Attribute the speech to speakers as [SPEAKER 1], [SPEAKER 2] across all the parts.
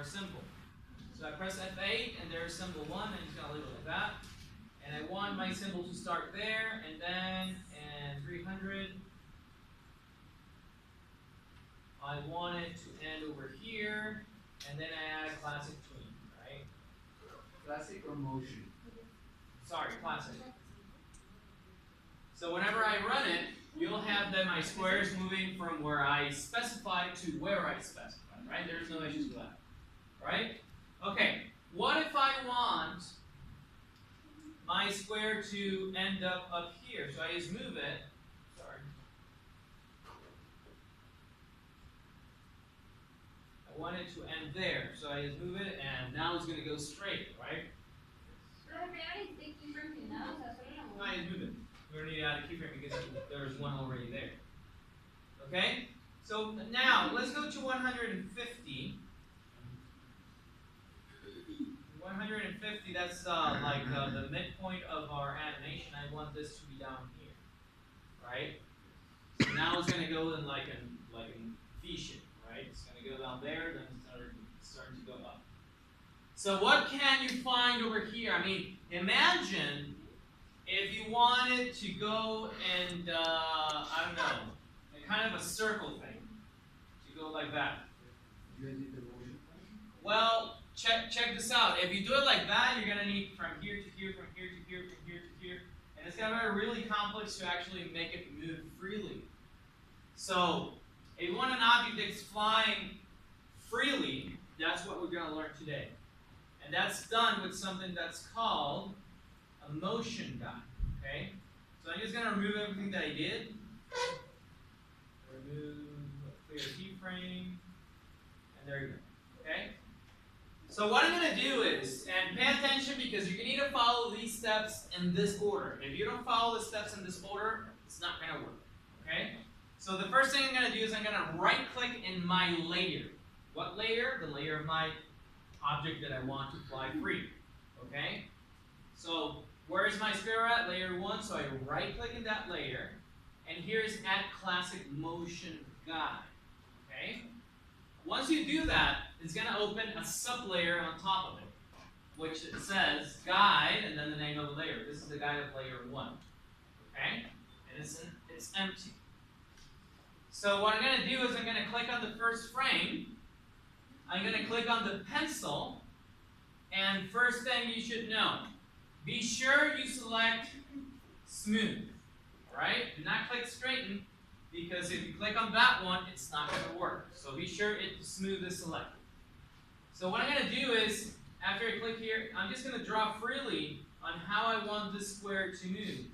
[SPEAKER 1] symbol. So I press F8 and there's symbol 1, and it's going to leave it like that. And I want my symbol to start there, and then and 300. I want it to end over here, and then I add classic tween, right?
[SPEAKER 2] Classic or motion?
[SPEAKER 1] Sorry, classic. So whenever I run it, you'll have then my squares moving from where I specify to where I specify, right? There's no issues with that, right? Okay, what if I want my square to end up here? So I just move it. Sorry. I want it to end there. So I just move it, and now it's going to go straight, right? No, I just move it. We don't need to add a keyframe because there's one already there. Okay? So now, let's go to 150. 150, that's the midpoint of our animation. I want this to be down here, right? So now it's going to go in like in V shape, right? It's going to go down there, then it's starting to go up. So what can you find over here? I mean, imagine if you wanted to go and I don't know, kind of a circle thing, to go like that. Well, check this out. If you do it like that, you're going to need from here to here, from here to here, from here to here. And it's going to be really complex to actually make it move freely. So, if you want an object that's flying freely, that's what we're going to learn today. And that's done with something that's called a motion guide. Okay? So I'm just going to remove everything that I did. Remove a clear keyframe. And there you go. Okay? So what I'm going to do is, and pay attention because you're going to need to follow these steps in this order. If you don't follow the steps in this order, it's not going to work. Okay? So the first thing I'm going to do is I'm going to right-click in my layer. What layer? The layer of my object that I want to fly free. Okay? So where is my sphere at? Layer 1. So I right-click in that layer. And here is Add Classic Motion Guide. Okay? Once you do that, it's going to open a sub-layer on top of it, which it says Guide, and then the name of the layer. This is the guide of layer 1. Okay? And it's empty. So what I'm going to do is I'm going to click on the first frame. I'm going to click on the pencil. And first thing you should know, be sure you select Smooth. Alright? Do not click Straighten, because if you click on that one, it's not going to work. So be sure Smooth is selected. So what I'm going to do is, after I click here, I'm just going to draw freely on how I want this square to move.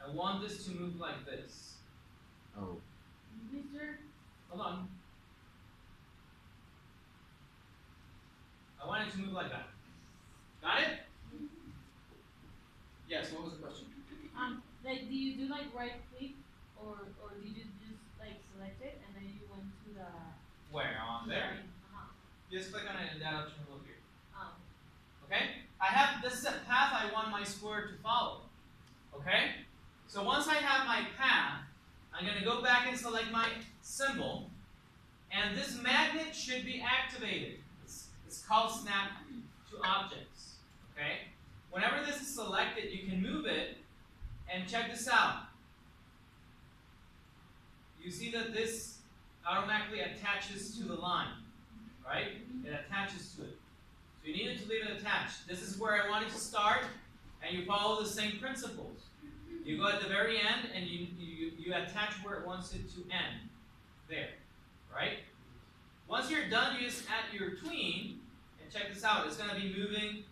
[SPEAKER 1] I want this to move like this.
[SPEAKER 2] Oh.
[SPEAKER 1] Mister? Hold on. I want it to move like that. Got it? Yes, what was the question?
[SPEAKER 3] Like, do you do like right click, or do you just like select it and then you went to the
[SPEAKER 1] where on there? Just click on it and that option will appear. Okay? I have this path I want my square to follow. Okay? So once I have my path, I'm going to go back and select my symbol, and this magnet should be activated. It's called Snap to Objects. Okay? Whenever this is selected, you can move it, and check this out. You see that this automatically attaches to the line, right? It attaches to it. So you need it to leave it attached. This is where I want it to start, and you follow the same principles. You go at the very end, and you attach where it wants it to end. There, right? Once you're done, you just add your tween, and check this out. It's going to be moving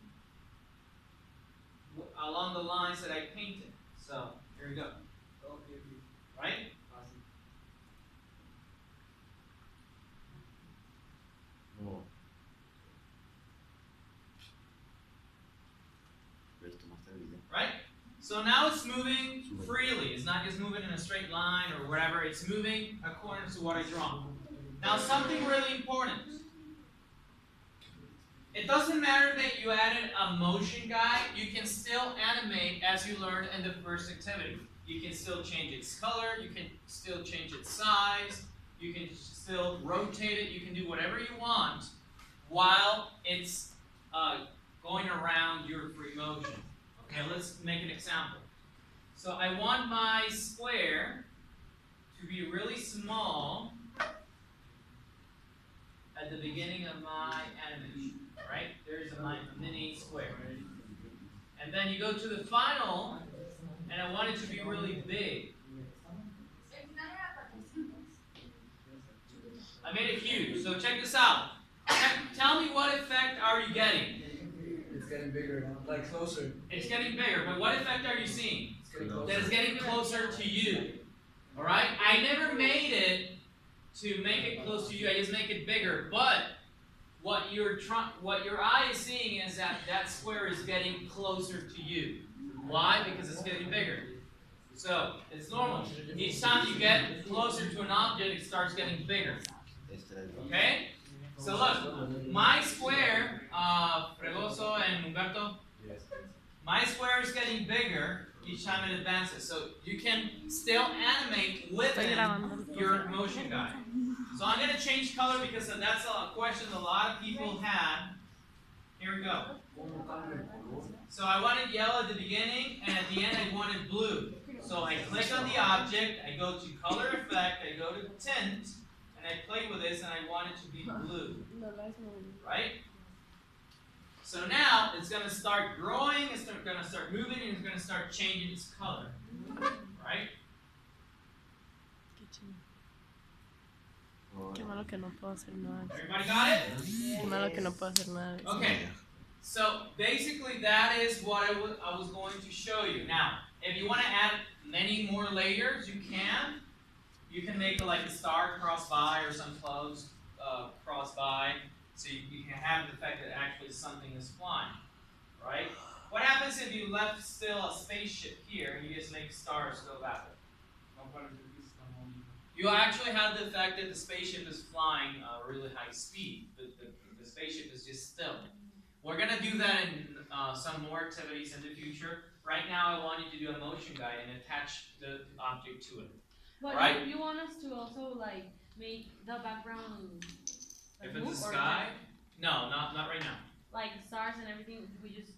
[SPEAKER 1] along the lines that I painted. So, here we go. Right?
[SPEAKER 2] Oh.
[SPEAKER 1] Right? So now it's moving freely. It's not just moving in a straight line or whatever. It's moving according to what I draw. Now, something really important. It doesn't matter that you added a motion guide. You can still animate as you learned in the first activity. You can still change its color. You can still change its size. You can still rotate it. You can do whatever you want. while it's going around your free motion. Okay, let's make an example. So I want my square to be really small at the beginning of my animation, right? There's my mini square. And then you go to the final, and I want it to be really big. I made it huge, so check this out. Tell me what effect are you getting?
[SPEAKER 2] It's getting bigger, like closer.
[SPEAKER 1] It's getting bigger, but what effect are you seeing?
[SPEAKER 2] It's getting closer.
[SPEAKER 1] That it's getting closer to you. Alright? I never made it to make it close to you, I just make it bigger, but what your eye is seeing is that that square is getting closer to you. Why? Because it's getting bigger. So, it's normal. Each time you get closer to an object, it starts getting bigger. Okay? So look, my square, Fregoso and Humberto, my square is getting bigger each time it advances. So you can still animate within your motion guide. So I'm going to change color because that's a question a lot of people had. Here we go. So I wanted yellow at the beginning, and at the end I wanted blue. So I click on the object, I go to color effect, I go to tint, and I play with this, and I want it to be blue. Right? So now it's going to start growing, it's going to start moving, and it's going to start changing its color. Right?
[SPEAKER 4] Qué malo que no puedo hacer nada.
[SPEAKER 1] Everybody got it?
[SPEAKER 4] Qué malo que no puedo hacer nada.
[SPEAKER 1] Okay. So basically that is what I was going to show you. Now, if you want to add many more layers, you can. You can make like a star cross by or some clouds cross by, so you can have the effect that actually something is flying, right? What happens if you left still a spaceship here and you just make stars go backward? You actually have the effect that the spaceship is flying a really high speed. The spaceship is just still. We're going to do that in some more activities in the future. Right now I want you to do a motion guide and attach the object to it.
[SPEAKER 3] But
[SPEAKER 1] right?
[SPEAKER 3] you want us to also like make the background like,
[SPEAKER 1] If it's a
[SPEAKER 3] move, or
[SPEAKER 1] sky, no, not right now.
[SPEAKER 3] like stars and everything, we just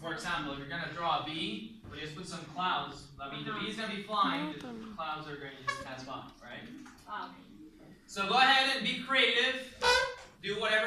[SPEAKER 1] For example, if you're going to draw a bee, we just put some clouds. I mean, the bee is going to be flying, the clouds are going to just pass by, right?
[SPEAKER 3] okay.
[SPEAKER 1] So go ahead and be creative. Do whatever